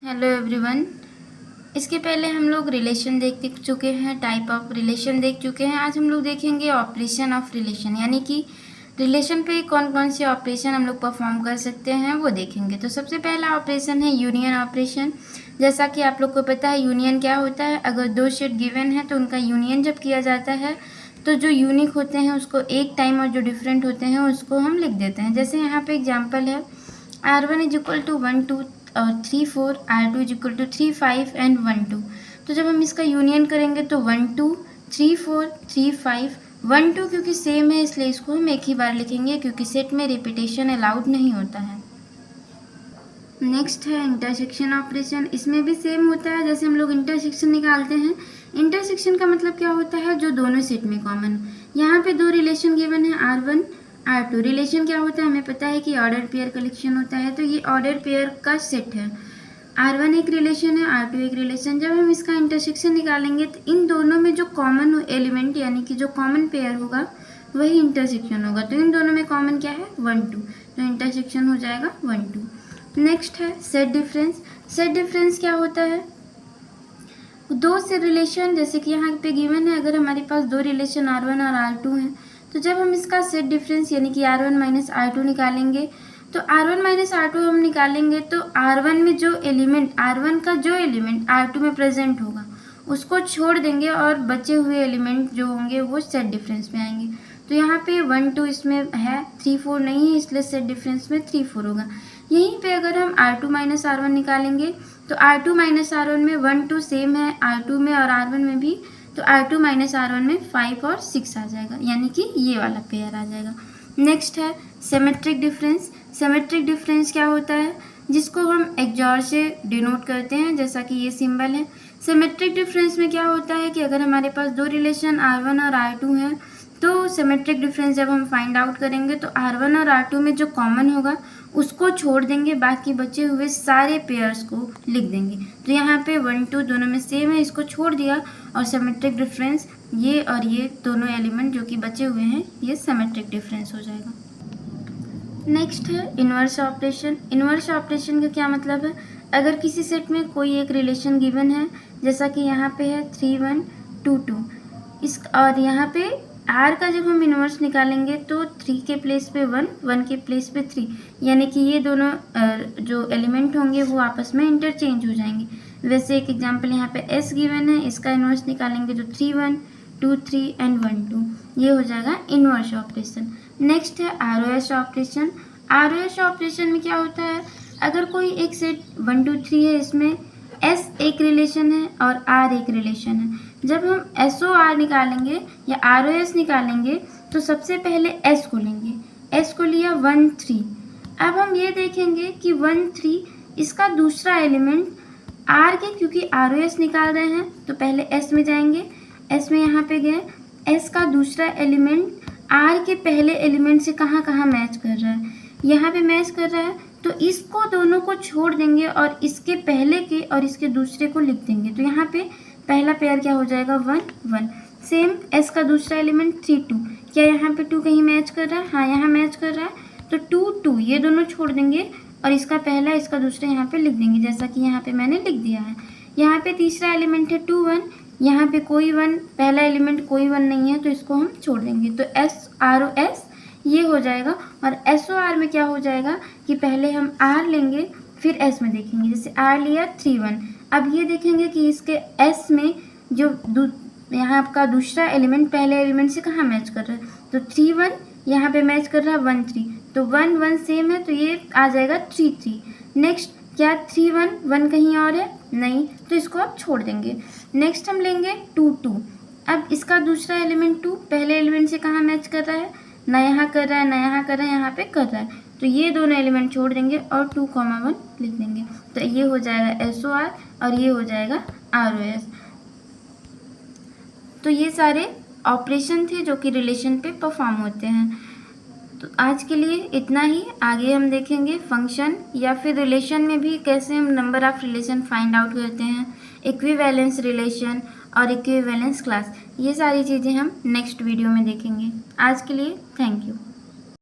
Hello everyone. इसके पहले हम लोग रिलेशन देख चुके हैं, टाइप ऑफ रिलेशन देख चुके हैं। आज हम लोग देखेंगे ऑपरेशन ऑफ रिलेशन, यानी कि रिलेशन पे कौन कौन से ऑपरेशन हम लोग परफॉर्म कर सकते हैं वो देखेंगे। तो सबसे पहला ऑपरेशन है यूनियन ऑपरेशन। जैसा कि आप लोग को पता है यूनियन क्या होता है। अगर दो सेट गिवन है तो उनका यूनियन जब किया जाता है तो जो यूनिक होते हैं उसको एक टाइम और जो डिफरेंट होते हैं उसको हम लिख देते हैं। जैसे यहाँ पे एग्जाम्पल है R1 इज इक्वल टू 1 2 और 3 4, R2 is equal to 3 5 and 1 2। तो जब हम इसका यूनियन करेंगे तो 1 2 3 4 3 5 1 2, क्योंकि सेम है इसलिए इसको हम एक ही बार लिखेंगे, क्योंकि सेट में रिपीटेशन अलाउड नहीं होता है। नेक्स्ट है इंटरसेक्शन ऑपरेशन। इसमें भी सेम होता है, जैसे हम लोग इंटरसेक्शन निकालते हैं। इंटरसेक्शन का मतलब क्या होता है, जो दोनों सेट में कॉमन। यहाँ पे दो रिलेशन गिवन है R1 R2। रिलेशन क्या होता है हमें पता है कि ऑर्डर पेयर कलेक्शन होता है, तो ये ऑर्डर पेयर का सेट है। R1 एक रिलेशन है, R2 एक रिलेशन। जब हम इसका इंटरसेक्शन निकालेंगे तो इन दोनों में जो कॉमन एलिमेंट यानी कि जो कॉमन पेयर होगा वही इंटरसेक्शन होगा। तो इन दोनों में कॉमन क्या है 1 2, तो इंटरसेक्शन हो जाएगा 1 2। नेक्स्ट है सेट डिफरेंस। सेट डिफरेंस क्या होता है, दो से रिलेशन, जैसे कि यहाँ पे गिवन है अगर हमारे पास दो रिलेशन R1 और R2 हैं, तो जब हम इसका सेट डिफरेंस यानी कि R1 माइनस R2 निकालेंगे तो R1 माइनस R2 हम निकालेंगे तो R1 में जो एलिमेंट R1 का जो एलिमेंट R2 में प्रेजेंट होगा उसको छोड़ देंगे और बचे हुए एलिमेंट जो होंगे वो सेट डिफरेंस में आएंगे। तो यहाँ पे 1 2 इसमें है, 3 4 नहीं है, इसलिए सेट डिफरेंस में 3 4 होगा। यहीं पे अगर हम R2 माइनस R1 निकालेंगे तो R2 माइनस R1 में 1 2 सेम है R2 में और R1 में भी, तो R2 माइनस R1 में 5 और 6 आ जाएगा, यानी कि ये वाला पेयर आ जाएगा। नेक्स्ट है सिमेट्रिक डिफरेंस। सिमेट्रिक डिफरेंस क्या होता है, जिसको हम एक्सॉर से डिनोट करते हैं, जैसा कि ये सिंबल है। सिमेट्रिक डिफरेंस में क्या होता है कि अगर हमारे पास दो रिलेशन R1 और R2 हैं तो सिमेट्रिक डिफरेंस जब हम फाइंड आउट करेंगे तो R1 और R2 में जो कॉमन होगा उसको छोड़ देंगे, बाकी बचे हुए सारे पेयर्स को लिख देंगे। तो यहाँ पे 1 2 दोनों में सेम है, इसको छोड़ दिया और सिमेट्रिक डिफरेंस ये और ये दोनों एलिमेंट जो कि बचे हुए हैं ये सिमेट्रिक डिफरेंस हो जाएगा। नेक्स्ट है इन्वर्स ऑपरेशन। इन्वर्स ऑपरेशन का क्या मतलब है, अगर किसी सेट में कोई एक रिलेशन गिवन है, जैसा कि यहाँ पे है 3 1 2 2, इस और यहाँ पे R का जब हम इन्वर्स निकालेंगे तो 3 के प्लेस पे 1 1 के प्लेस पे 3, यानी कि ये दोनों जो एलिमेंट होंगे वो आपस में इंटरचेंज हो जाएंगे। वैसे एक एग्जांपल यहाँ पे S गिवन है, इसका इन्वर्स निकालेंगे तो 3 1 2 3 एंड 1 2, ये हो जाएगा इन्वर्स ऑपरेशन। नेक्स्ट है ROS ऑपरेशन। ROS ऑपरेशन में क्या होता है, अगर कोई एक सेट 1 2 3 है, इसमें S एक रिलेशन है और R एक रिलेशन है। जब हम SOR निकालेंगे या ROS निकालेंगे तो सबसे पहले S को लेंगे, S को लिया 1 3। अब हम ये देखेंगे कि 1 3 इसका दूसरा एलिमेंट R के, क्योंकि ROS निकाल रहे हैं तो पहले S में जाएंगे, S में यहाँ पे गए, S का दूसरा एलिमेंट R के पहले एलिमेंट से कहाँ कहाँ मैच कर रहा है, यहाँ पे मैच कर रहा है, तो इसको दोनों को छोड़ देंगे और इसके पहले के और इसके दूसरे को लिख देंगे। तो यहाँ पे पहला पेयर क्या हो जाएगा 1 1। सेम S का दूसरा एलिमेंट 3 2, क्या यहाँ पे 2 कहीं मैच कर रहा है, हाँ यहाँ मैच कर रहा है, तो 2 2 ये दोनों छोड़ देंगे और इसका पहला इसका दूसरा यहाँ पे लिख देंगे, जैसा कि यहाँ पे मैंने लिख दिया है। यहाँ पे तीसरा एलिमेंट है 2 1, यहाँ पे कोई 1, पहला एलिमेंट कोई 1 नहीं है तो इसको हम छोड़ देंगे, तो SROS ये हो जाएगा। और SOR में क्या हो जाएगा कि पहले हम R लेंगे फिर S में देखेंगे, जैसे R लिया 3 1, अब ये देखेंगे कि इसके S में जो यहाँ आपका दूसरा एलिमेंट पहले एलिमेंट से कहाँ मैच कर रहा है, तो 3 1 यहाँ पे मैच कर रहा है 1 3, तो 1 1 सेम है तो ये आ जाएगा 3 3। नेक्स्ट क्या 3 1 1 कहीं और है नहीं, तो इसको आप छोड़ देंगे। नेक्स्ट हम लेंगे 2 2, अब इसका दूसरा एलिमेंट 2 पहले एलिमेंट से कहाँ मैच कर रहा है, ना यहाँ कर रहा है ना यहाँ कर रहा है, यहाँ पे कर रहा है, तो ये दोनों एलिमेंट छोड़ देंगे और 2 1 लिख देंगे, तो ये हो जाएगा SOR और ये हो जाएगा ROS। तो ये सारे ऑपरेशन थे जो कि रिलेशन पे परफॉर्म होते हैं। तो आज के लिए इतना ही, आगे हम देखेंगे फंक्शन या फिर रिलेशन में भी कैसे हम number of relation find out करते हैं, इक्विवेलेंस रिलेशन और इक्विवेलेंस क्लास, ये सारी चीज़ें हम नेक्स्ट वीडियो में देखेंगे। आज के लिए थैंक यू।